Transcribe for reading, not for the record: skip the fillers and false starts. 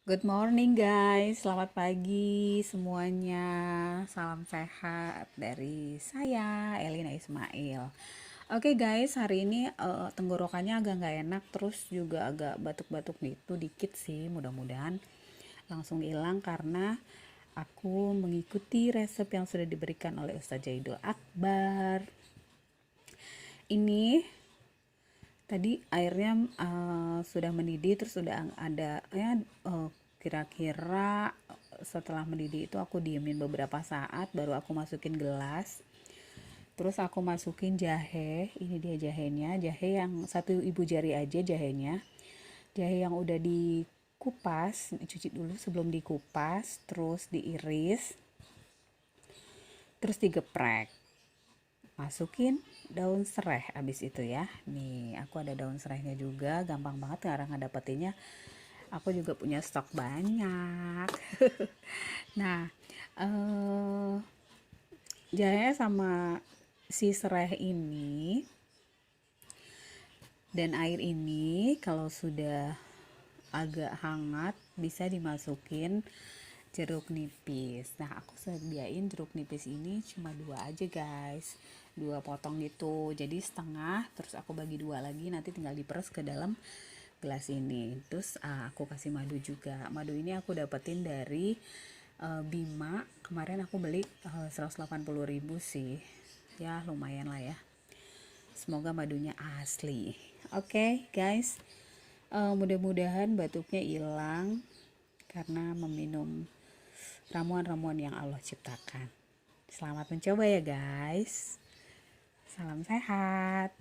Good morning guys, selamat pagi semuanya. Salam sehat dari saya, Elina Ismail. Oke guys, hari ini tenggorokannya agak nggak enak, terus juga agak batuk-batuk gitu dikit sih. Mudah-mudahan langsung hilang karena aku mengikuti resep yang sudah diberikan oleh Ustaz Jaidul Akbar. Ini tadi airnya sudah mendidih, terus sudah ada ya, kira-kira setelah mendidih itu aku diemin beberapa saat baru aku masukin gelas. Terus aku masukin jahe. Ini dia jahenya, jahe yang 1 ibu jari aja jahenya. Jahe yang udah dikupas, dicuci dulu sebelum dikupas, terus diiris, terus digeprek. Masukin daun serai abis itu ya. Nih aku ada daun serainya juga, gampang banget sekarang ngedapetinnya. Aku juga punya stok banyak. Nah, eh jahe sama si serai ini dan air ini kalau sudah agak hangat bisa dimasukin jeruk nipis. Nah, aku sediain jeruk nipis ini cuma 2 aja guys, 2 potong gitu, jadi setengah, terus aku bagi 2 lagi, nanti tinggal diperes ke dalam gelas ini. Terus aku kasih madu juga. Madu ini aku dapetin dari Bima. Kemarin aku beli 180.000 sih, ya lumayan lah ya. Semoga madunya asli. Oke guys, mudah-mudahan batuknya hilang karena meminum ramuan-ramuan yang Allah ciptakan. Selamat mencoba ya guys. Salam sehat.